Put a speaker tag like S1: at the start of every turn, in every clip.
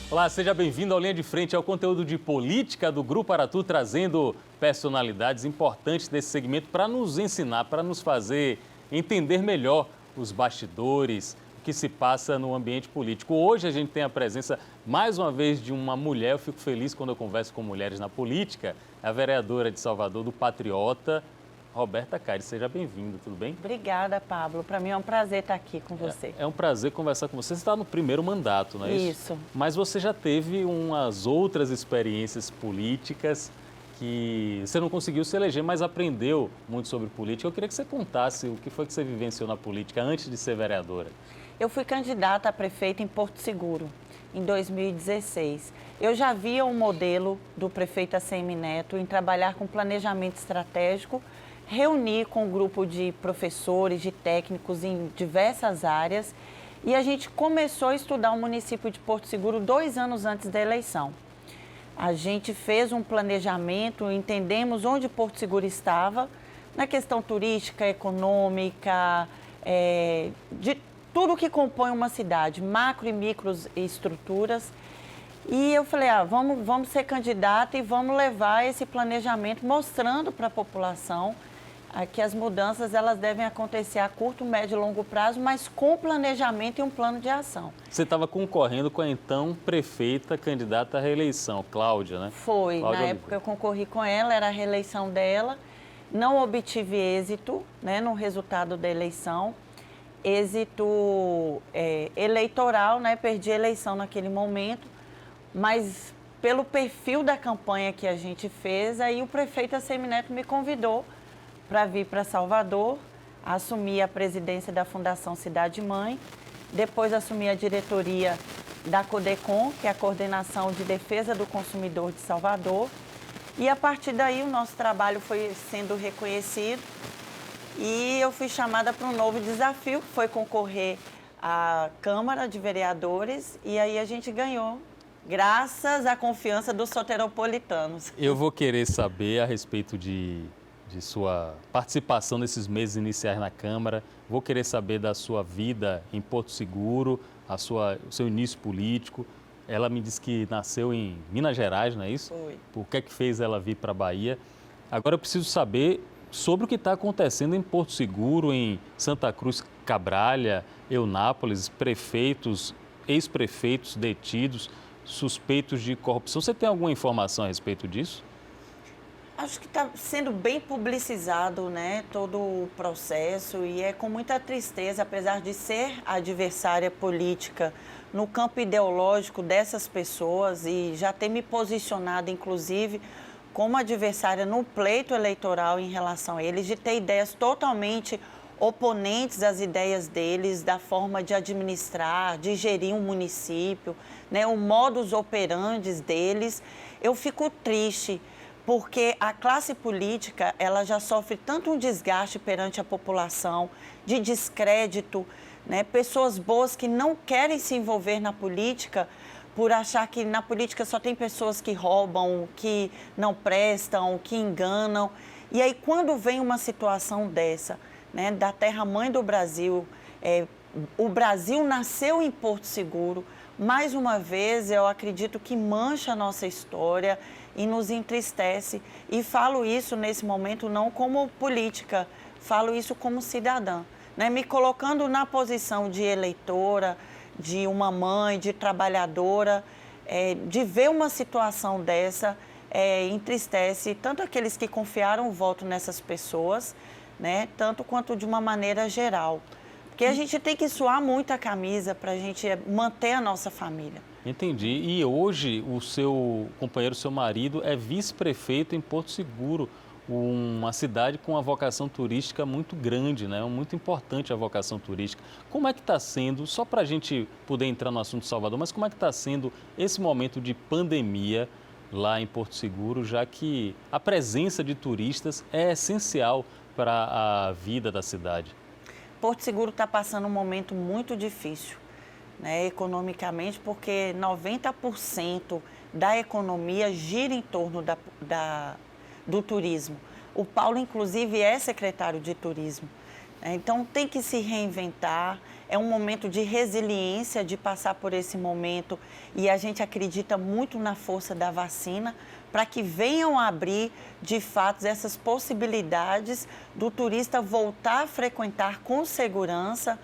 S1: Olá, seja bem-vindo ao Linha de Frente, ao conteúdo de política do Grupo Aratu, trazendo personalidades importantes desse segmento para nos ensinar, para nos fazer entender melhor os bastidores, o que se passa no ambiente político. Hoje a gente tem a presença, mais uma vez, de uma mulher. Eu fico feliz quando eu converso com mulheres na política, a vereadora de Salvador do Patriota, Roberta Caires. Seja bem-vinda, tudo bem?
S2: Obrigada, Pablo. Para mim é um prazer estar aqui com você.
S1: É um prazer conversar com você. Você está no primeiro mandato, não é isso?
S2: Isso.
S1: Mas você já teve umas outras experiências políticas que você não conseguiu se eleger, mas aprendeu muito sobre política. Eu queria que você contasse o que foi que você vivenciou na política antes de ser vereadora.
S2: Eu fui candidata a prefeita em Porto Seguro, em 2016. Eu já via um modelo do prefeito ACM Neto em trabalhar com planejamento estratégico, reunir com um grupo de professores, de técnicos em diversas áreas, e a gente começou a estudar o município de Porto Seguro 2 anos antes da eleição. A gente fez um planejamento, entendemos onde Porto Seguro estava, na questão turística, econômica, de tudo que compõe uma cidade, macro e micro estruturas. E eu falei, vamos ser candidata e vamos levar esse planejamento mostrando para a população que as mudanças elas devem acontecer a curto, médio e longo prazo, mas com planejamento e um plano de ação.
S1: Você estava concorrendo com a então prefeita candidata à reeleição, Cláudia, né?
S2: Foi,
S1: Cláudia
S2: na
S1: Oliveira.
S2: época eu concorri com ela, era a reeleição dela, não obtive êxito, né, no resultado da eleição, êxito eleitoral, né, perdi a eleição naquele momento, mas pelo perfil da campanha que a gente fez, aí o prefeito ACM Neto me convidou para vir para Salvador, assumir a presidência da Fundação Cidade Mãe, depois assumir a diretoria da CODECON, que é a Coordenação de Defesa do Consumidor de Salvador, e a partir daí o nosso trabalho foi sendo reconhecido e eu fui chamada para um novo desafio, que foi concorrer à Câmara de Vereadores, e aí a gente ganhou, graças à confiança dos soteropolitanos.
S1: Eu vou querer saber a respeito de sua participação nesses meses iniciais na Câmara, vou querer saber da sua vida em Porto Seguro, o seu início político. Ela me disse que nasceu em Minas Gerais, não é isso?
S2: Foi.
S1: O que é que fez ela vir para a Bahia? Agora eu preciso saber sobre o que está acontecendo em Porto Seguro, em Santa Cruz Cabralha, Eunápolis, prefeitos, ex-prefeitos detidos, suspeitos de corrupção. Você tem alguma informação a respeito disso?
S2: Acho que está sendo bem publicizado, né, todo o processo, e é com muita tristeza, apesar de ser adversária política no campo ideológico dessas pessoas e já ter me posicionado, inclusive, como adversária no pleito eleitoral em relação a eles, de ter ideias totalmente oponentes às ideias deles, da forma de administrar, de gerir um município, né, o modus operandi deles. Eu fico triste, porque a classe política ela já sofre tanto um desgaste perante a população, de descrédito, né? Pessoas boas que não querem se envolver na política por achar que na política só tem pessoas que roubam, que não prestam, que enganam. E aí, quando vem uma situação dessa, né, da terra-mãe do Brasil, o Brasil nasceu em Porto Seguro, mais uma vez, eu acredito que mancha a nossa história e nos entristece. E falo isso nesse momento não como política, falo isso como cidadã, né? Me colocando na posição de eleitora, de uma mãe, de trabalhadora, de ver uma situação dessa, entristece tanto aqueles que confiaram o voto nessas pessoas, né? Tanto quanto de uma maneira geral. Porque a gente tem que suar muito a camisa para a gente manter a nossa família.
S1: Entendi. E hoje o seu companheiro, seu marido, é vice-prefeito em Porto Seguro, uma cidade com uma vocação turística muito grande, né? Muito importante a vocação turística. Como é que está sendo, só para a gente poder entrar no assunto de Salvador, mas como é que está sendo esse momento de pandemia lá em Porto Seguro, já que a presença de turistas é essencial para a vida da cidade?
S2: Porto Seguro está passando um momento muito difícil, né, economicamente, porque 90% da economia gira em torno do turismo. O Paulo, inclusive, é secretário de turismo. Então, tem que se reinventar. É um momento de resiliência, de passar por esse momento. E a gente acredita muito na força da vacina para que venham abrir, de fato, essas possibilidades do turista voltar a frequentar com segurança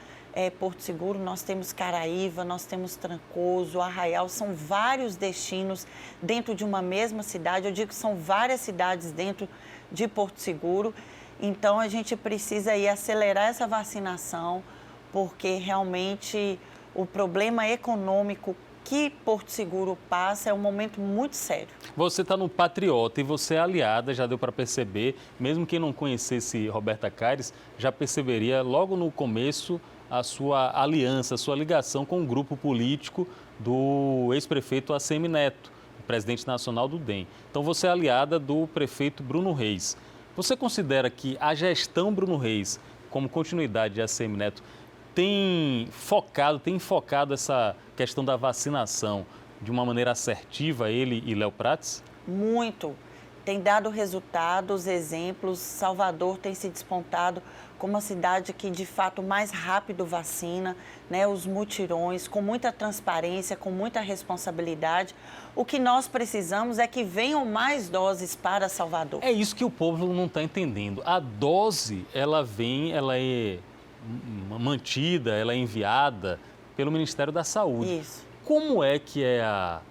S2: Porto Seguro. Nós temos Caraíva, nós temos Trancoso, Arraial, são vários destinos dentro de uma mesma cidade. Eu digo que são várias cidades dentro de Porto Seguro. Então, a gente precisa aí acelerar essa vacinação, porque realmente o problema econômico que Porto Seguro passa é um momento muito sério.
S1: Você está no Patriota e você é aliada, já deu para perceber, mesmo quem não conhecesse Roberta Caires, já perceberia logo no começo a sua aliança, a sua ligação com o grupo político do ex-prefeito ACM Neto, presidente nacional do DEM. Então, você é aliada do prefeito Bruno Reis. Você considera que a gestão Bruno Reis, como continuidade de ACM Neto, tem enfocado essa questão da vacinação de uma maneira assertiva, ele e Léo Prates?
S2: Muito. Tem dado resultados, exemplos. Salvador tem se despontado como uma cidade que, de fato, mais rápido vacina, né? Os mutirões, com muita transparência, com muita responsabilidade. O que nós precisamos é que venham mais doses para Salvador.
S1: É isso que o povo não está entendendo. A dose, ela é mantida, ela é enviada pelo Ministério da Saúde.
S2: Isso.
S1: Como é que é a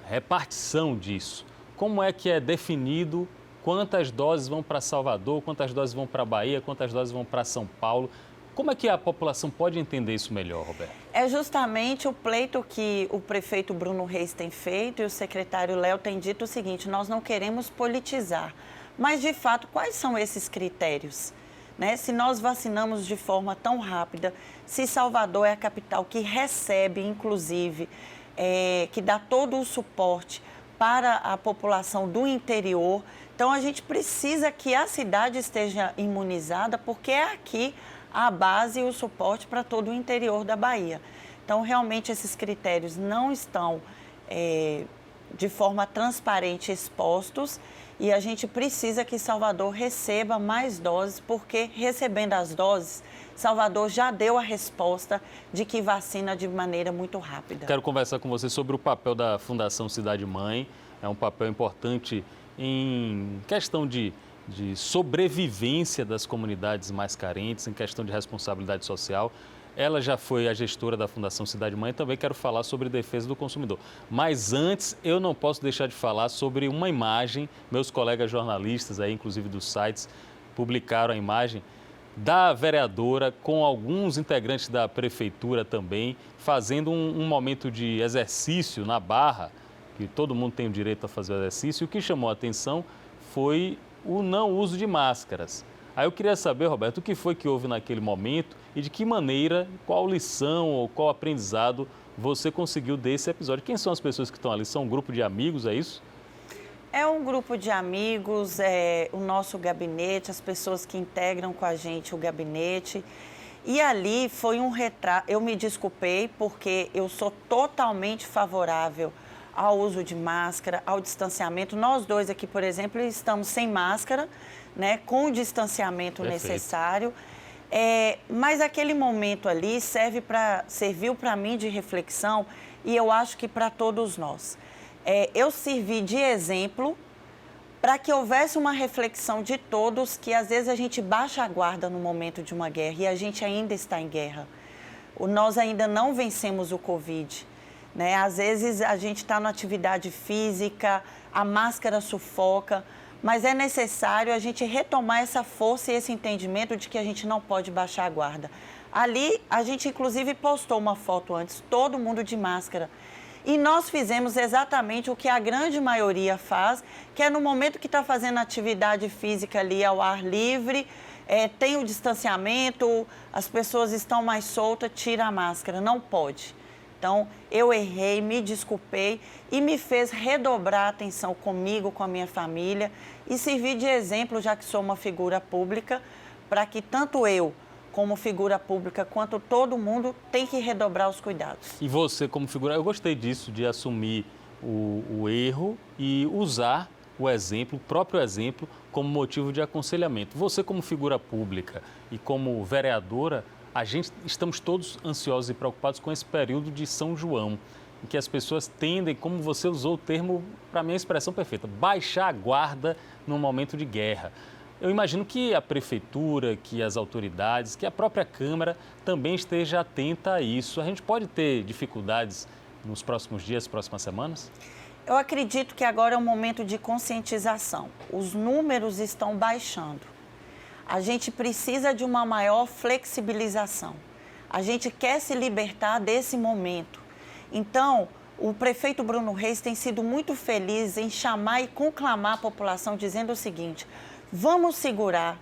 S1: repartição disso? Como é que é definido quantas doses vão para Salvador, quantas doses vão para Bahia, quantas doses vão para São Paulo? Como é que a população pode entender isso melhor, Roberto?
S2: É justamente o pleito que o prefeito Bruno Reis tem feito e o secretário Léo tem dito o seguinte: nós não queremos politizar. Mas, de fato, quais são esses critérios? Né? Se nós vacinamos de forma tão rápida, se Salvador é a capital que recebe, inclusive, que dá todo o suporte para a população do interior, então a gente precisa que a cidade esteja imunizada, porque é aqui a base e o suporte para todo o interior da Bahia. Então, realmente, esses critérios não estão de forma transparente expostos e a gente precisa que Salvador receba mais doses, porque recebendo as doses, Salvador já deu a resposta de que vacina de maneira muito rápida.
S1: Quero conversar com você sobre o papel da Fundação Cidade Mãe. É um papel importante em questão de sobrevivência das comunidades mais carentes, em questão de responsabilidade social. Ela já foi a gestora da Fundação Cidade Mãe, também quero falar sobre defesa do consumidor. Mas antes, eu não posso deixar de falar sobre uma imagem. Meus colegas jornalistas, aí, inclusive dos sites, publicaram a imagem da vereadora com alguns integrantes da prefeitura também, fazendo um momento de exercício na Barra, que todo mundo tem o direito a fazer o exercício. O que chamou a atenção foi o não uso de máscaras. Aí eu queria saber, Roberto, o que foi que houve naquele momento e de que maneira, qual lição ou qual aprendizado você conseguiu desse episódio? Quem são as pessoas que estão ali? São um grupo de amigos, é isso?
S2: É um grupo de amigos, é o nosso gabinete, as pessoas que integram com a gente o gabinete. E ali foi um retrato. Eu me desculpei porque eu sou totalmente favorável ao uso de máscara, ao distanciamento. Nós dois aqui, por exemplo, estamos sem máscara, né, com o distanciamento necessário. Mas aquele momento ali serviu para mim de reflexão e eu acho que para todos nós. Eu servi de exemplo para que houvesse uma reflexão de todos, que às vezes a gente baixa a guarda no momento de uma guerra e a gente ainda está em guerra. Nós ainda não vencemos o Covid. Né? Às vezes a gente está na atividade física, a máscara sufoca, mas é necessário a gente retomar essa força e esse entendimento de que a gente não pode baixar a guarda. Ali, a gente inclusive postou uma foto antes, todo mundo de máscara. E nós fizemos exatamente o que a grande maioria faz, que é no momento que está fazendo atividade física ali ao ar livre, tem o distanciamento, as pessoas estão mais soltas, tira a máscara, não pode. Então, eu errei, me desculpei e me fez redobrar a atenção comigo, com a minha família e servir de exemplo, já que sou uma figura pública, para que tanto eu, como figura pública, quanto todo mundo, tem que redobrar os cuidados.
S1: E você, como figura, eu gostei disso, de assumir o erro e usar o exemplo, o próprio exemplo, como motivo de aconselhamento. Você, como figura pública e como vereadora, estamos todos ansiosos e preocupados com esse período de São João, em que as pessoas tendem, como você usou o termo, para mim a expressão perfeita, baixar a guarda num momento de guerra. Eu imagino que a prefeitura, que as autoridades, que a própria Câmara também esteja atenta a isso. A gente pode ter dificuldades nos próximos dias, próximas semanas?
S2: Eu acredito que agora é um momento de conscientização. Os números estão baixando. A gente precisa de uma maior flexibilização. A gente quer se libertar desse momento. Então, o prefeito Bruno Reis tem sido muito feliz em chamar e conclamar a população, dizendo o seguinte: vamos segurar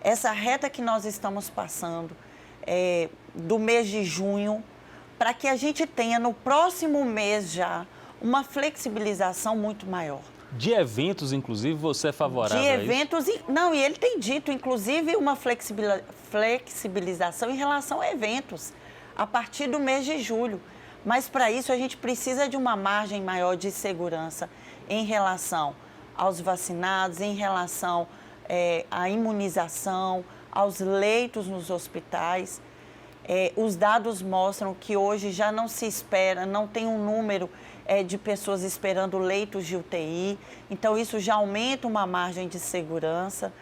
S2: essa reta que nós estamos passando do mês de junho, para que a gente tenha no próximo mês já uma flexibilização muito maior.
S1: De eventos, inclusive, você é favorável
S2: de
S1: a isso?
S2: eventos, não, e ele tem dito, inclusive, uma flexibilização em relação a eventos, a partir do mês de julho. Mas, para isso, a gente precisa de uma margem maior de segurança em relação aos vacinados, em relação à imunização, aos leitos nos hospitais. Os dados mostram que hoje já não se espera, não tem um número de pessoas esperando leitos de UTI. Então, isso já aumenta uma margem de segurança.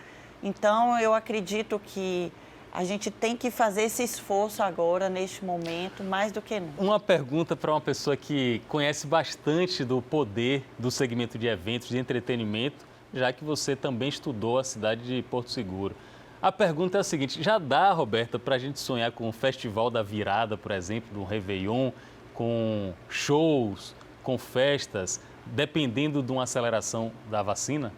S2: Então, eu acredito que a gente tem que fazer esse esforço agora, neste momento, mais do que nunca.
S1: Uma pergunta para uma pessoa que conhece bastante do poder do segmento de eventos, de entretenimento, já que você também estudou a cidade de Porto Seguro. A pergunta é a seguinte: já dá, Roberta, para a gente sonhar com o Festival da Virada, por exemplo, do Réveillon, com shows, com festas, dependendo de uma aceleração da vacina?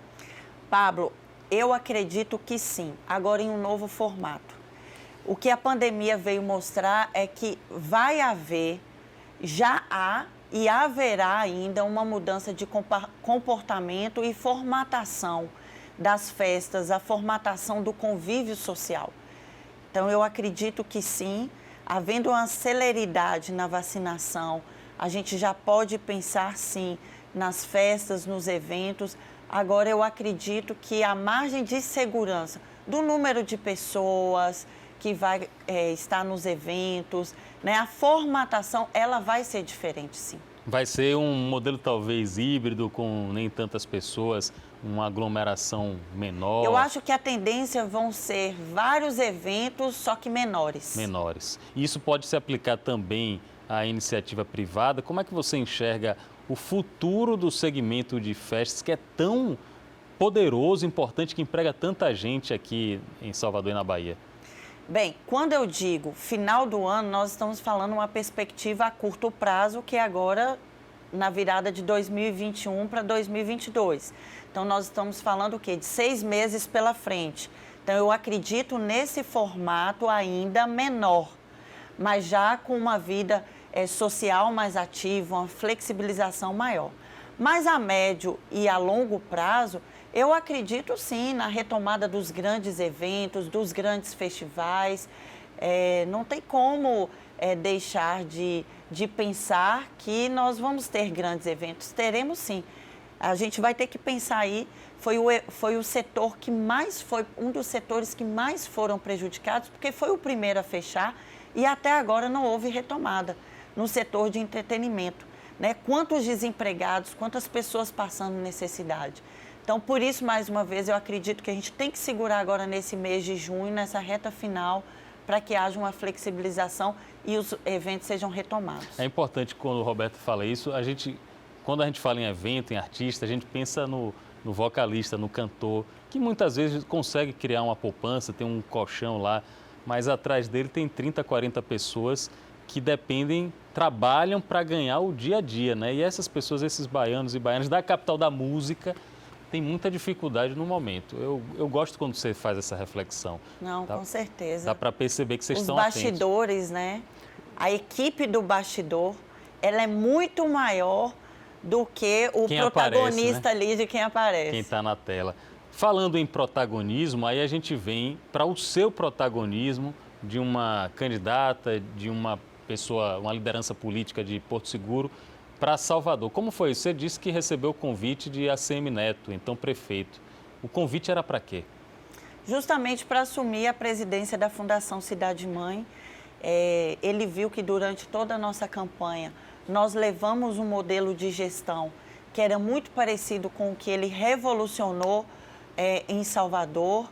S2: Pablo, eu acredito que sim, agora em um novo formato. O que a pandemia veio mostrar é que vai haver, já há e haverá ainda uma mudança de comportamento e formatação das festas, a formatação do convívio social. Então, eu acredito que sim, havendo uma celeridade na vacinação, a gente já pode pensar sim nas festas, nos eventos. Agora, eu acredito que a margem de segurança do número de pessoas que vai estar nos eventos, né, a formatação, ela vai ser diferente, sim.
S1: Vai ser um modelo talvez híbrido, com nem tantas pessoas, uma aglomeração menor?
S2: Eu acho que a tendência vão ser vários eventos, só que menores.
S1: Menores. E isso pode se aplicar também à iniciativa privada? Como é que você enxerga o futuro do segmento de festas, que é tão poderoso, importante, que emprega tanta gente aqui em Salvador e na Bahia?
S2: Bem, quando eu digo final do ano, nós estamos falando uma perspectiva a curto prazo, que é agora na virada de 2021 para 2022. Então, nós estamos falando o quê? De 6 meses pela frente. Então, eu acredito nesse formato ainda menor, mas já com uma vida social mais ativa, uma flexibilização maior. Mas a médio e a longo prazo, eu acredito sim na retomada dos grandes eventos, dos grandes festivais. Não tem como deixar de pensar que nós vamos ter grandes eventos. Teremos sim. A gente vai ter que pensar aí, foi o setor que mais foi, um dos setores que mais foram prejudicados, porque foi o primeiro a fechar e até agora não houve retomada no setor de entretenimento, né? Quantos desempregados, quantas pessoas passando necessidade. Então, por isso, mais uma vez, eu acredito que a gente tem que segurar agora nesse mês de junho, nessa reta final, para que haja uma flexibilização e os eventos sejam retomados.
S1: É importante, quando o Roberto fala isso, quando a gente fala em evento, em artista, a gente pensa no vocalista, no cantor, que muitas vezes consegue criar uma poupança, tem um colchão lá, mas atrás dele tem 30, 40 pessoas que dependem, trabalham para ganhar o dia a dia, né? E essas pessoas, esses baianos e baianas da capital da música, tem muita dificuldade no momento. Eu gosto quando você faz essa reflexão.
S2: Não, com certeza.
S1: Dá para perceber que vocês estão
S2: atentos. Os bastidores, né? A equipe do bastidor, ela é muito maior do que o protagonista aparece, né? Ali de quem aparece.
S1: Quem está na tela. Falando em protagonismo, aí a gente vem para o seu protagonismo de uma candidata, de uma pessoa, uma liderança política de Porto Seguro, para Salvador. Como foi isso? Você disse que recebeu o convite de ACM Neto, então prefeito. O convite era para quê?
S2: Justamente para assumir a presidência da Fundação Cidade Mãe. Ele viu que durante toda a nossa campanha nós levamos um modelo de gestão que era muito parecido com o que ele revolucionou em Salvador.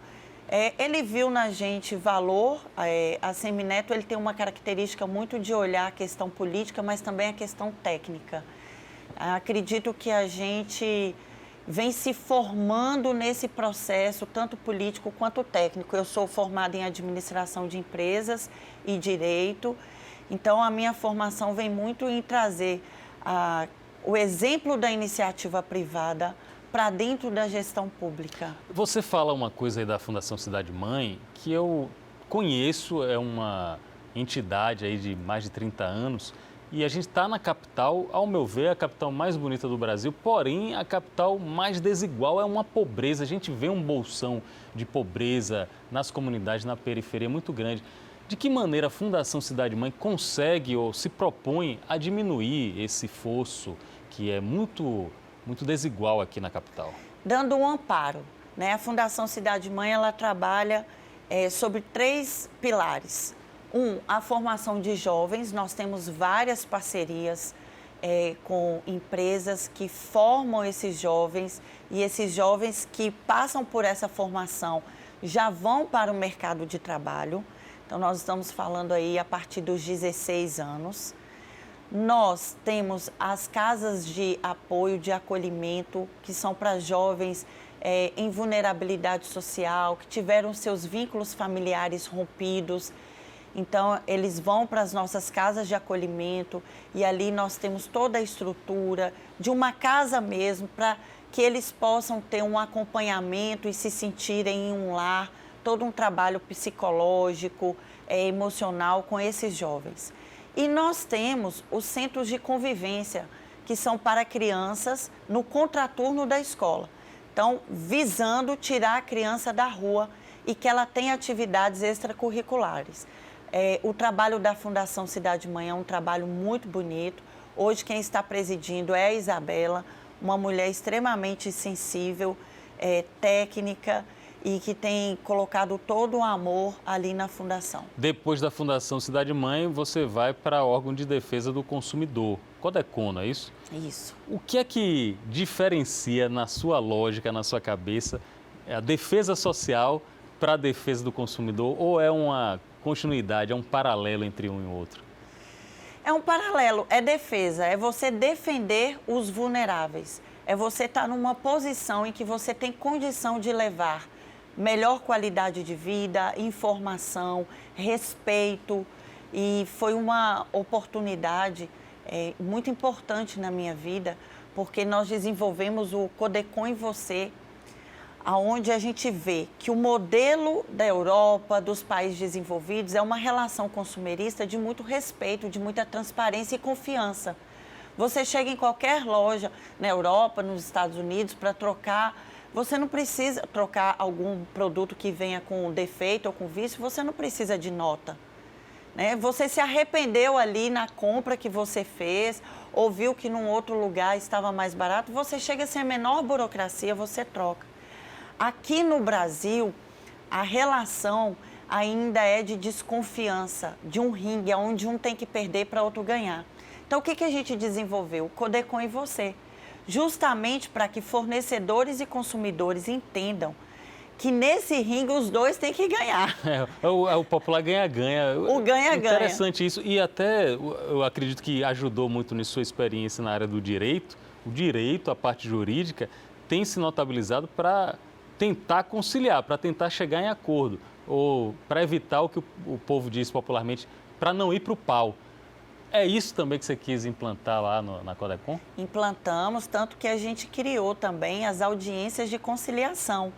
S2: Ele viu na gente valor. A ACM Neto ele tem uma característica muito de olhar a questão política, mas também a questão técnica. Acredito que a gente vem se formando nesse processo, tanto político quanto técnico. Eu sou formada em administração de empresas e direito, então a minha formação vem muito em trazer o exemplo da iniciativa privada para dentro da gestão pública.
S1: Você fala uma coisa aí da Fundação Cidade Mãe que eu conheço, é uma entidade aí de mais de 30 anos, e a gente está na capital, ao meu ver, a capital mais bonita do Brasil, porém a capital mais desigual, é uma pobreza. A gente vê um bolsão de pobreza nas comunidades, na periferia, muito grande. De que maneira a Fundação Cidade Mãe consegue ou se propõe a diminuir esse fosso que é muito desigual aqui na capital?
S2: Dando um amparo, né? A Fundação Cidade Mãe ela trabalha sobre 3 pilares. A formação de jovens. Nós temos várias parcerias com empresas que formam esses jovens, e esses jovens que passam por essa formação já vão para o mercado de trabalho. Então, nós estamos falando aí a partir dos 16 anos. Nós temos as casas de apoio, de acolhimento, que são para jovens em vulnerabilidade social, que tiveram seus vínculos familiares rompidos. Então, eles vão para as nossas casas de acolhimento e ali nós temos toda a estrutura de uma casa mesmo, para que eles possam ter um acompanhamento e se sentirem em um lar, todo um trabalho psicológico, emocional com esses jovens. E nós temos os centros de convivência, que são para crianças no contraturno da escola. Então, visando tirar a criança da rua e que ela tenha atividades extracurriculares. O trabalho da Fundação Cidade Mãe é um trabalho muito bonito. Hoje quem está presidindo é a Isabela, uma mulher extremamente sensível, técnica e que tem colocado todo o amor ali na Fundação.
S1: Depois da Fundação Cidade Mãe, você vai para o órgão de defesa do consumidor, Codecon, não é isso?
S2: Isso.
S1: O que é que diferencia na sua lógica, na sua cabeça, a defesa social para a defesa do consumidor, ou é uma continuidade, é um paralelo entre um e o outro?
S2: É um paralelo, é defesa, é você defender os vulneráveis. É você estar numa posição em que você tem condição de levar melhor qualidade de vida, informação, respeito. E foi uma oportunidade muito importante na minha vida, porque nós desenvolvemos o Codecon em Você, onde a gente vê que o modelo da Europa, dos países desenvolvidos, é uma relação consumerista de muito respeito, de muita transparência e confiança. Você chega em qualquer loja na Europa, nos Estados Unidos, para trocar, você não precisa trocar algum produto que venha com defeito ou com vício, você não precisa de nota. Né? Você se arrependeu ali na compra que você fez, ou viu que num outro lugar estava mais barato, você chega sem a menor burocracia, você troca. Aqui no Brasil, a relação ainda é de desconfiança, de um ringue, onde um tem que perder para outro ganhar. Então, o que a gente desenvolveu? O Codecon em Você, justamente para que fornecedores e consumidores entendam que nesse ringue os dois têm que ganhar.
S1: O popular ganha-ganha.
S2: O ganha-ganha.
S1: Interessante isso. E até eu acredito que ajudou muito nisso sua experiência na área do direito. O direito, a parte jurídica, tem se notabilizado para tentar conciliar, para tentar chegar em acordo, ou para evitar o que o povo diz popularmente, para não ir para o pau. É isso também que você quis implantar lá na Codecon?
S2: Implantamos, tanto que a gente criou também as audiências de conciliação,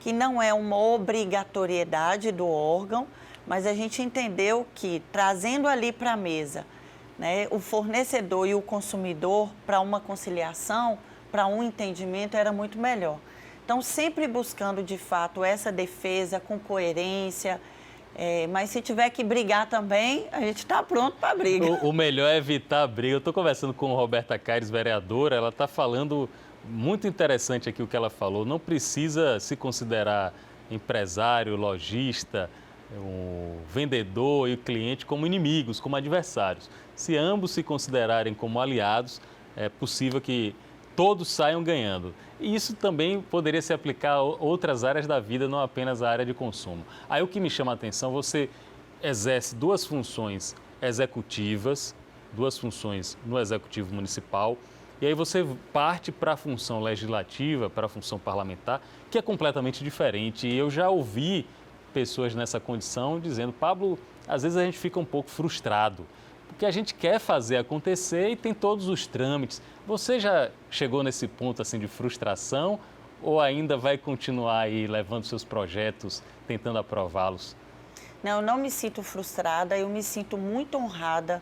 S2: que não é uma obrigatoriedade do órgão, mas a gente entendeu que, trazendo ali para a mesa, né, o fornecedor e o consumidor para uma conciliação, para um entendimento, era muito melhor. Então, sempre buscando, de fato, essa defesa com coerência Mas se tiver que brigar também, a gente está pronto para a briga.
S1: O melhor é evitar a briga. Eu estou conversando com a Roberta Caires, vereadora, ela está falando muito interessante aqui o que ela falou. Não precisa se considerar empresário, lojista, o vendedor e o cliente como inimigos, como adversários. Se ambos se considerarem como aliados, é possível que todos saiam ganhando. E isso também poderia se aplicar a outras áreas da vida, não apenas a área de consumo. Aí o que me chama a atenção, você exerce duas funções executivas, duas funções no Executivo Municipal, e aí você parte para a função legislativa, para a função parlamentar, que é completamente diferente. E eu já ouvi pessoas nessa condição dizendo, Pablo, às vezes a gente fica um pouco frustrado, porque a gente quer fazer acontecer e tem todos os trâmites. Você já chegou nesse ponto assim de frustração ou ainda vai continuar aí levando seus projetos, tentando aprová-los?
S2: Não, eu não me sinto frustrada, eu me sinto muito honrada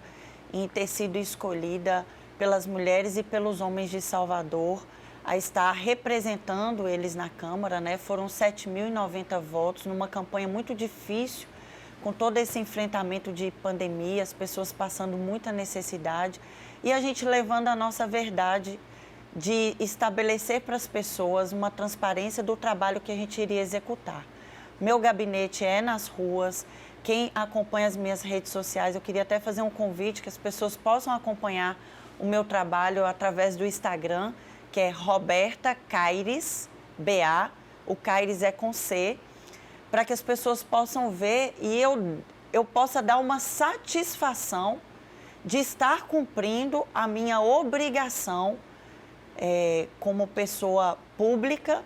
S2: em ter sido escolhida pelas mulheres e pelos homens de Salvador a estar representando eles na Câmara, né? Foram 7.090 votos numa campanha muito difícil, com todo esse enfrentamento de pandemia, as pessoas passando muita necessidade e a gente levando a nossa verdade de estabelecer para as pessoas uma transparência do trabalho que a gente iria executar. Meu gabinete é nas ruas, quem acompanha as minhas redes sociais, eu queria até fazer um convite que as pessoas possam acompanhar o meu trabalho através do Instagram, que é Roberta Caires, BA, o Caires é com C, para que as pessoas possam ver e eu possa dar uma satisfação de estar cumprindo a minha obrigação como pessoa pública,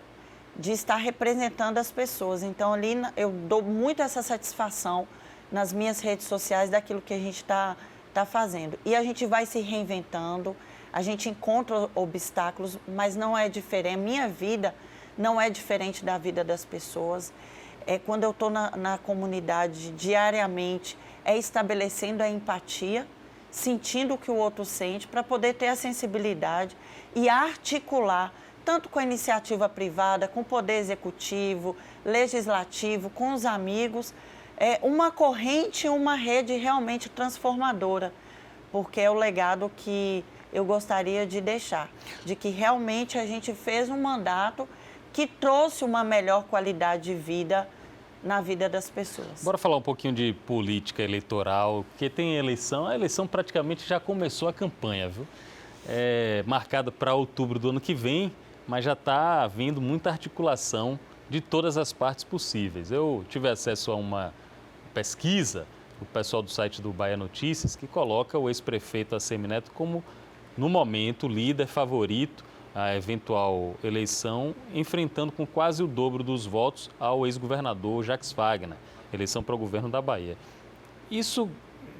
S2: de estar representando as pessoas. Então, ali eu dou muito essa satisfação nas minhas redes sociais daquilo que a gente está fazendo. E a gente vai se reinventando, a gente encontra obstáculos, mas não é diferente. A minha vida não é diferente da vida das pessoas. Quando eu estou na comunidade diariamente, estabelecendo a empatia, sentindo o que o outro sente, para poder ter a sensibilidade e articular, tanto com a iniciativa privada, com o poder executivo, legislativo, com os amigos, uma corrente, uma rede realmente transformadora, porque é o legado que eu gostaria de deixar, de que realmente a gente fez um mandato que trouxe uma melhor qualidade de vida na vida das pessoas.
S1: Bora falar um pouquinho de política eleitoral, porque tem eleição, a eleição praticamente já começou a campanha, viu? Marcada para outubro do ano que vem, mas já está havendo muita articulação de todas as partes possíveis. Eu tive acesso a uma pesquisa do pessoal do site do Bahia Notícias, que coloca o ex-prefeito Assemineto como, no momento, líder favorito a eventual eleição, enfrentando com quase o dobro dos votos ao ex-governador Jacques Wagner, eleição para o governo da Bahia. Isso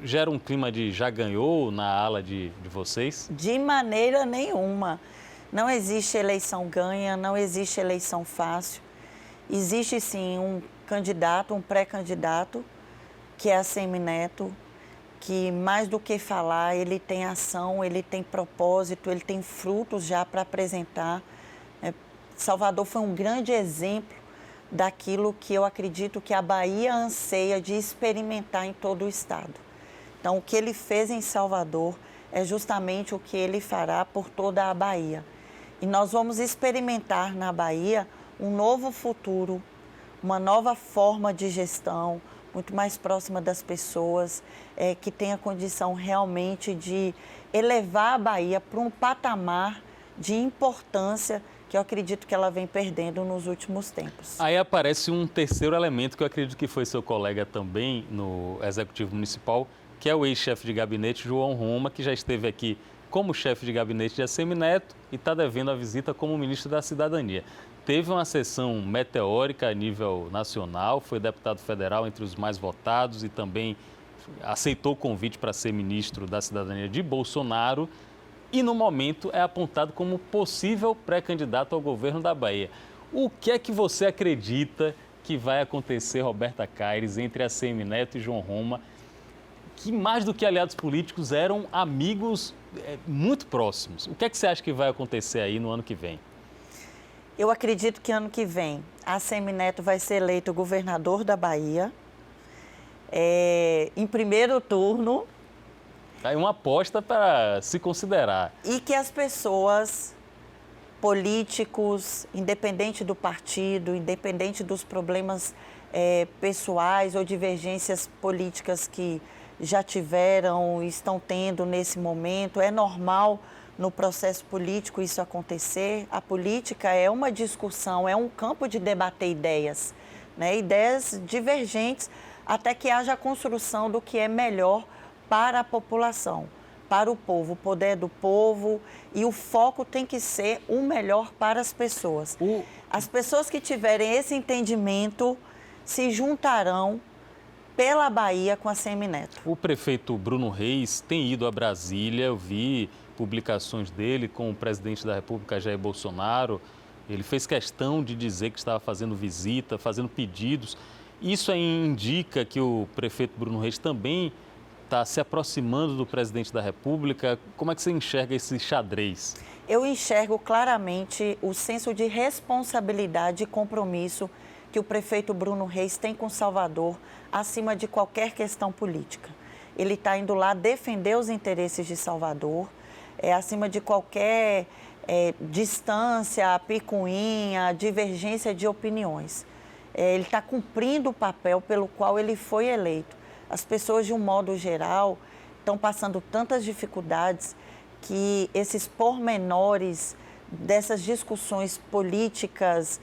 S1: gera um clima de já ganhou na ala de vocês?
S2: De maneira nenhuma. Não existe eleição ganha, não existe eleição fácil. Existe sim um candidato, um pré-candidato, que é Assemineto, que mais do que falar, ele tem ação, ele tem propósito, ele tem frutos já para apresentar. Salvador foi um grande exemplo daquilo que eu acredito que a Bahia anseia de experimentar em todo o estado. Então, o que ele fez em Salvador é justamente o que ele fará por toda a Bahia. E nós vamos experimentar na Bahia um novo futuro, uma nova forma de gestão, muito mais próxima das pessoas, que tenha condição realmente de elevar a Bahia para um patamar de importância que eu acredito que ela vem perdendo nos últimos tempos.
S1: Aí aparece um terceiro elemento que eu acredito que foi seu colega também no Executivo Municipal, que é o ex-chefe de gabinete João Roma, que já esteve aqui como chefe de gabinete de Assemineto e está devendo a visita como ministro da Cidadania. Teve uma sessão meteórica a nível nacional, foi deputado federal entre os mais votados e também aceitou o convite para ser ministro da Cidadania de Bolsonaro e, no momento, é apontado como possível pré-candidato ao governo da Bahia. O que é que você acredita que vai acontecer, Roberta Caires, entre Assemineto e João Roma, que mais do que aliados políticos eram amigos muito próximos? O que é que você acha que vai acontecer aí no ano que vem?
S2: Eu acredito que ano que vem Assemineto vai ser eleito governador da Bahia em primeiro turno.
S1: Aí uma aposta para se considerar.
S2: E que as pessoas, políticos, independente do partido, independente dos problemas pessoais ou divergências políticas que já tiveram e estão tendo nesse momento, é normal no processo político isso acontecer. A política é uma discussão, é um campo de debater ideias, né? Ideias divergentes, até que haja a construção do que é melhor para a população, para o povo. O poder é do povo e o foco tem que ser o melhor para as pessoas. As pessoas que tiverem esse entendimento se juntarão pela Bahia com a Semineto.
S1: O prefeito Bruno Reis tem ido a Brasília, eu vi publicações dele com o presidente da República, Jair Bolsonaro. Ele fez questão de dizer que estava fazendo visita, fazendo pedidos. Isso aí indica que o prefeito Bruno Reis também está se aproximando do presidente da República. Como é que você enxerga esse xadrez?
S2: Eu enxergo claramente o senso de responsabilidade e compromisso que o prefeito Bruno Reis tem com Salvador, acima de qualquer questão política. Ele está indo lá defender os interesses de Salvador, acima de qualquer distância, picuinha, divergência de opiniões. Ele está cumprindo o papel pelo qual ele foi eleito. As pessoas, de um modo geral, estão passando tantas dificuldades que esses pormenores dessas discussões políticas,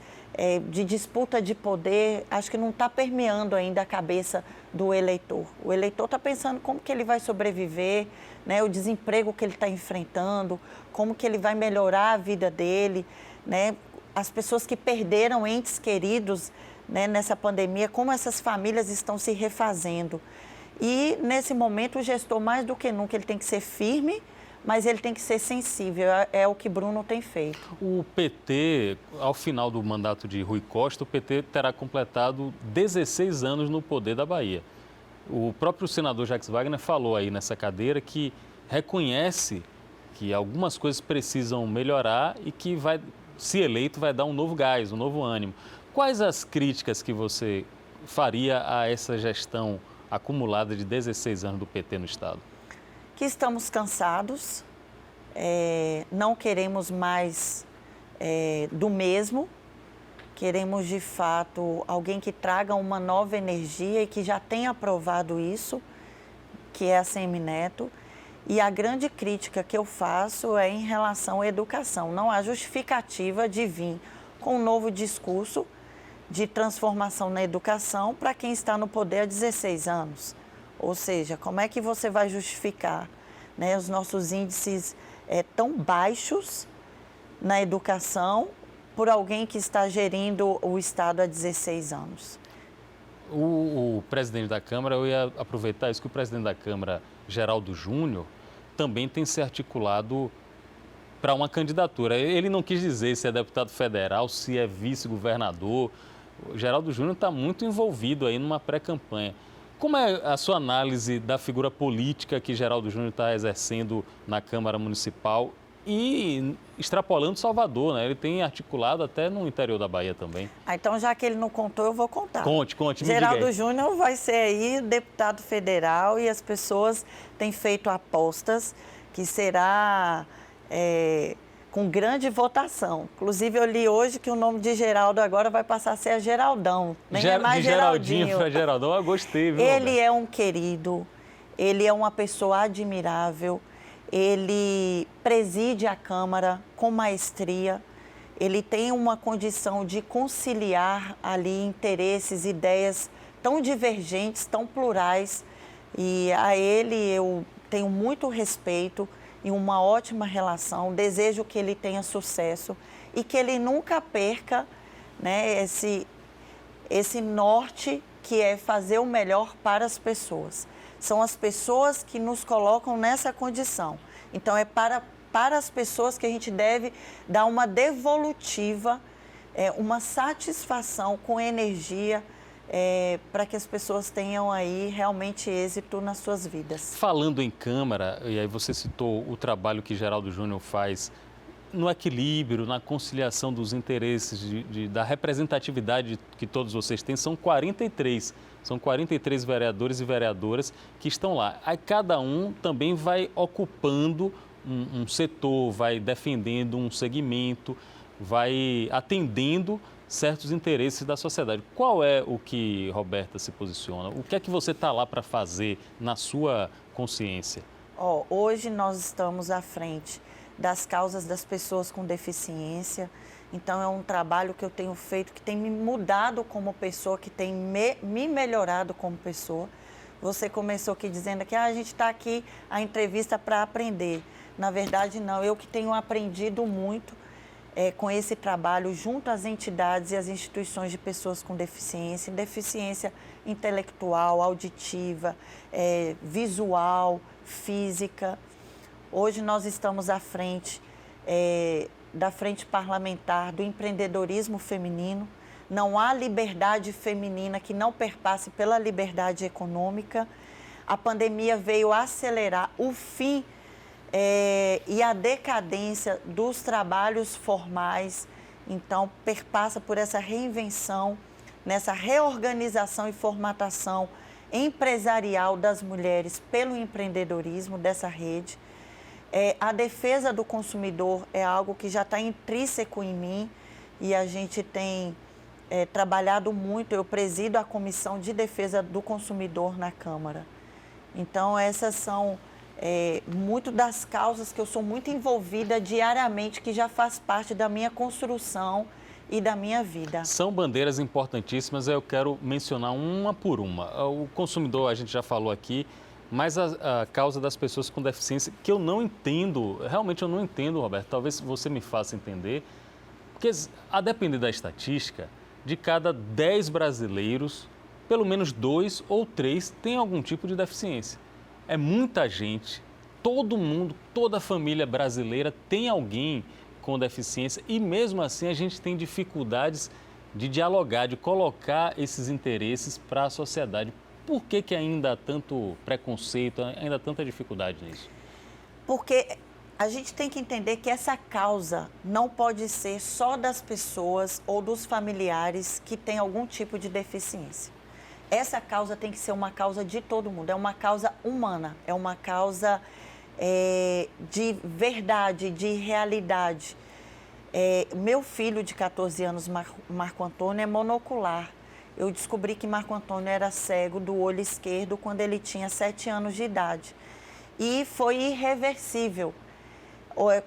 S2: de disputa de poder, acho que não está permeando ainda a cabeça do eleitor. O eleitor está pensando como que ele vai sobreviver, né, o desemprego que ele está enfrentando, como que ele vai melhorar a vida dele, né, as pessoas que perderam entes queridos, né, nessa pandemia, como essas famílias estão se refazendo. E, nesse momento, o gestor, mais do que nunca, ele tem que ser firme, mas ele tem que ser sensível, é o que Bruno tem feito.
S1: O PT, ao final do mandato de Rui Costa, o PT terá completado 16 anos no poder da Bahia. O próprio senador Jacques Wagner falou aí nessa cadeira que reconhece que algumas coisas precisam melhorar e que, se eleito, vai dar um novo gás, um novo ânimo. Quais as críticas que você faria a essa gestão acumulada de 16 anos do PT no Estado?
S2: Que estamos cansados, não queremos mais do mesmo, queremos de fato alguém que traga uma nova energia e que já tenha aprovado isso, que é a Semineto. E a grande crítica que eu faço é em relação à educação. Não há justificativa de vir com um novo discurso de transformação na educação para quem está no poder há 16 anos. Ou seja, como é que você vai justificar, né, os nossos índices tão baixos na educação por alguém que está gerindo o Estado há 16 anos?
S1: O presidente da Câmara, eu ia aproveitar isso, que o presidente da Câmara, Geraldo Júnior, também tem se articulado para uma candidatura. Ele não quis dizer se é deputado federal, se é vice-governador. O Geraldo Júnior está muito envolvido aí numa pré-campanha. Como é a sua análise da figura política que Geraldo Júnior está exercendo na Câmara Municipal e extrapolando Salvador, né? Ele tem articulado até no interior da Bahia também.
S2: Então, já que ele não contou, eu vou contar.
S1: Conte, me diga aí.
S2: Geraldo Júnior vai ser aí deputado federal e as pessoas têm feito apostas que será com grande votação. Inclusive, eu li hoje que o nome de Geraldo agora vai passar a ser Geraldão. Nem é mais
S1: de Geraldinho para Geraldão, eu gostei, viu?
S2: Ele é um querido, ele é uma pessoa admirável, ele preside a Câmara com maestria, ele tem uma condição de conciliar ali interesses, ideias tão divergentes, tão plurais, e a ele eu tenho muito respeito e uma ótima relação, desejo que ele tenha sucesso e que ele nunca perca, né, esse norte que é fazer o melhor para as pessoas. São as pessoas que nos colocam nessa condição. Então, é para as pessoas que a gente deve dar uma devolutiva, uma satisfação com energia, para que as pessoas tenham aí realmente êxito nas suas vidas.
S1: Falando em Câmara, e aí você citou o trabalho que Geraldo Júnior faz no equilíbrio, na conciliação dos interesses, da representatividade que todos vocês têm, são 43. São 43 vereadores e vereadoras que estão lá. Aí cada um também vai ocupando um setor, vai defendendo um segmento, vai atendendo certos interesses da sociedade. Qual é o que Roberta se posiciona? O que é que você está lá para fazer na sua consciência?
S2: Hoje nós estamos à frente das causas das pessoas com deficiência. Então, é um trabalho que eu tenho feito, que tem me mudado como pessoa, que tem me melhorado como pessoa. Você começou aqui dizendo que a gente está aqui, a entrevista para aprender. Na verdade, não. Eu que tenho aprendido muito com esse trabalho junto às entidades e às instituições de pessoas com deficiência intelectual, auditiva, visual, física. Hoje nós estamos à frente da frente parlamentar do empreendedorismo feminino. Não há liberdade feminina que não perpasse pela liberdade econômica. A pandemia veio acelerar o fim e a decadência dos trabalhos formais. Então, perpassa por essa reinvenção, nessa reorganização e formatação empresarial das mulheres pelo empreendedorismo dessa rede. A defesa do consumidor é algo que já está intrínseco em mim e a gente tem trabalhado muito. Eu presido a Comissão de Defesa do Consumidor na Câmara. Então, essas são muito das causas que eu sou muito envolvida diariamente, que já faz parte da minha construção e da minha vida.
S1: São bandeiras importantíssimas, eu quero mencionar uma por uma. O consumidor, a gente já falou aqui, mas a causa das pessoas com deficiência, que eu não entendo, realmente eu não entendo, Roberto, talvez você me faça entender, porque a depender da estatística, de cada 10 brasileiros, pelo menos 2 ou 3 têm algum tipo de deficiência. É muita gente, todo mundo, toda a família brasileira tem alguém com deficiência e mesmo assim a gente tem dificuldades de dialogar, de colocar esses interesses para a sociedade. Por que ainda há tanto preconceito, ainda há tanta dificuldade nisso?
S2: Porque a gente tem que entender que essa causa não pode ser só das pessoas ou dos familiares que têm algum tipo de deficiência. Essa causa tem que ser uma causa de todo mundo, é uma causa humana, é uma causa de verdade, de realidade. Meu filho de 14 anos, Marco Antônio, é monocular. Eu descobri que Marco Antônio era cego do olho esquerdo quando ele tinha 7 anos de idade. E foi irreversível.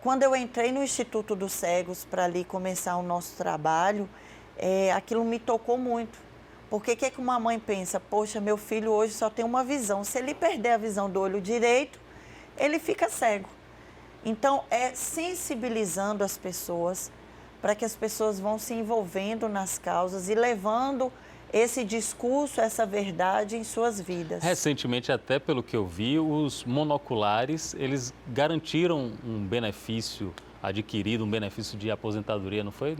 S2: Quando eu entrei no Instituto dos Cegos para ali começar o nosso trabalho, aquilo me tocou muito. Porque o que uma mãe pensa? Poxa, meu filho hoje só tem uma visão. Se ele perder a visão do olho direito, ele fica cego. Então, é sensibilizando as pessoas para que as pessoas vão se envolvendo nas causas e levando esse discurso, essa verdade em suas vidas.
S1: Recentemente, até pelo que eu vi, os monoculares, eles garantiram um benefício adquirido, um benefício de aposentadoria, não foi?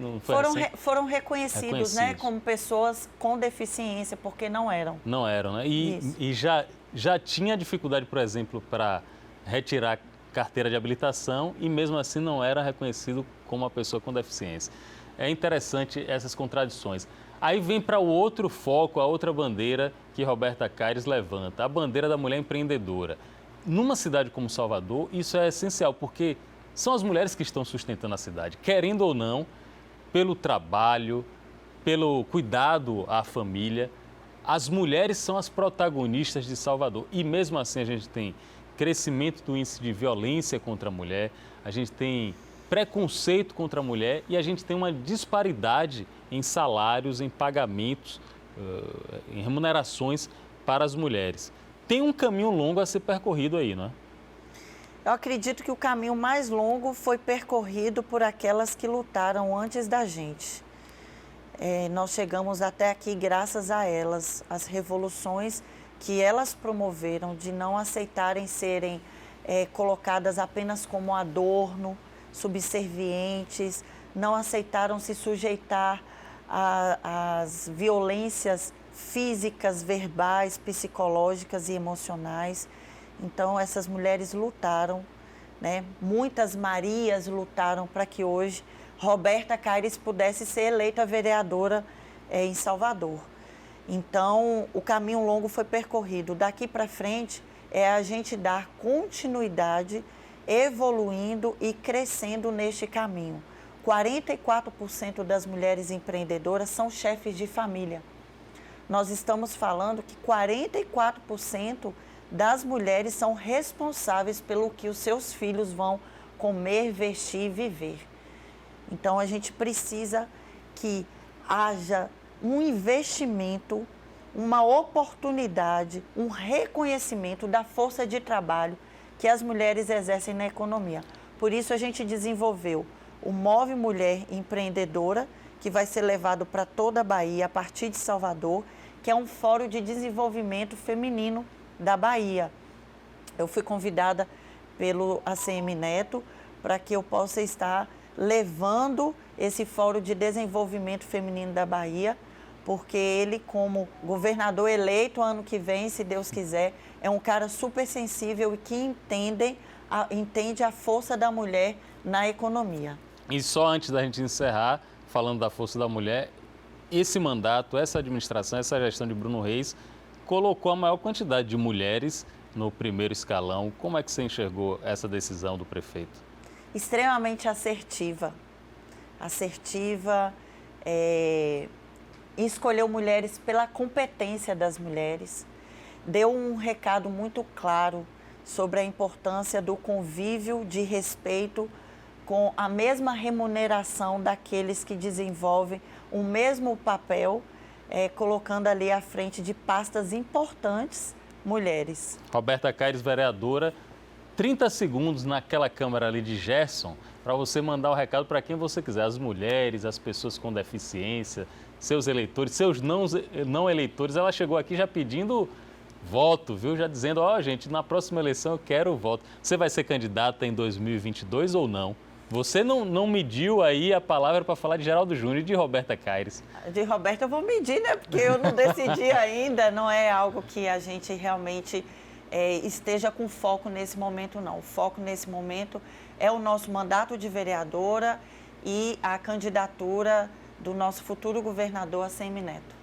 S2: Foram reconhecidos, né, como pessoas com deficiência, porque não eram.
S1: Não eram, né? E já tinha dificuldade, por exemplo, para retirar carteira de habilitação e mesmo assim não era reconhecido como uma pessoa com deficiência. É interessante essas contradições. Aí vem para o outro foco, a outra bandeira que Roberta Caires levanta, a bandeira da mulher empreendedora. Numa cidade como Salvador, isso é essencial, porque são as mulheres que estão sustentando a cidade, querendo ou não, pelo trabalho, pelo cuidado à família. As mulheres são as protagonistas de Salvador e mesmo assim a gente tem crescimento do índice de violência contra a mulher, a gente tem preconceito contra a mulher e a gente tem uma disparidade em salários, em pagamentos, em remunerações para as mulheres. Tem um caminho longo a ser percorrido aí, não é?
S2: Eu acredito que o caminho mais longo foi percorrido por aquelas que lutaram antes da gente. Nós chegamos até aqui graças a elas, as revoluções que elas promoveram de não aceitarem serem colocadas apenas como adorno, subservientes, não aceitaram se sujeitar às violências físicas, verbais, psicológicas e emocionais. Então, essas mulheres lutaram né? Muitas Marias lutaram para que hoje Roberta Caires pudesse ser eleita vereadora em Salvador. Então, o caminho longo foi percorrido. Daqui para frente é a gente dar continuidade, evoluindo e crescendo neste caminho. 44% das mulheres empreendedoras são chefes de família. Nós estamos falando que 44% das mulheres são responsáveis pelo que os seus filhos vão comer, vestir e viver. Então, a gente precisa que haja um investimento, uma oportunidade, um reconhecimento da força de trabalho que as mulheres exercem na economia. Por isso, a gente desenvolveu o Move Mulher Empreendedora, que vai ser levado para toda a Bahia, a partir de Salvador, que é um fórum de desenvolvimento feminino da Bahia. Eu fui convidada pelo ACM Neto para que eu possa estar levando esse fórum de desenvolvimento feminino da Bahia, porque ele, como governador eleito ano que vem, se Deus quiser, é um cara super sensível e que entende a força da mulher na economia.
S1: E só antes da gente encerrar, falando da força da mulher, esse mandato, essa administração, essa gestão de Bruno Reis colocou a maior quantidade de mulheres no primeiro escalão. Como é que você enxergou essa decisão do prefeito?
S2: Extremamente assertiva. Escolheu mulheres pela competência das mulheres. Deu um recado muito claro sobre a importância do convívio, de respeito, com a mesma remuneração daqueles que desenvolvem o mesmo papel, colocando ali à frente de pastas importantes mulheres.
S1: Roberta Caires, vereadora, 30 segundos naquela câmara ali de Gerson para você mandar o recado para quem você quiser, as mulheres, as pessoas com deficiência, seus eleitores, seus não eleitores. Ela chegou aqui já pedindo voto, viu? Já dizendo, gente, na próxima eleição eu quero o voto. Você vai ser candidata em 2022 ou não? Você não mediu aí a palavra para falar de Geraldo Júnior e de Roberta Caires.
S2: De Roberta eu vou medir, né? Porque eu não decidi ainda, não é algo que a gente realmente esteja com foco nesse momento, não. O foco nesse momento é o nosso mandato de vereadora e a candidatura do nosso futuro governador, ACM Neto.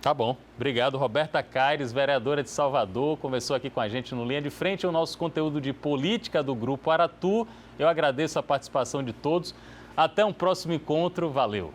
S1: Tá bom. Obrigado, Roberta Caires, vereadora de Salvador, conversou aqui com a gente no Linha de Frente, o nosso conteúdo de política do Grupo Aratu. Eu agradeço a participação de todos. Até um próximo encontro. Valeu!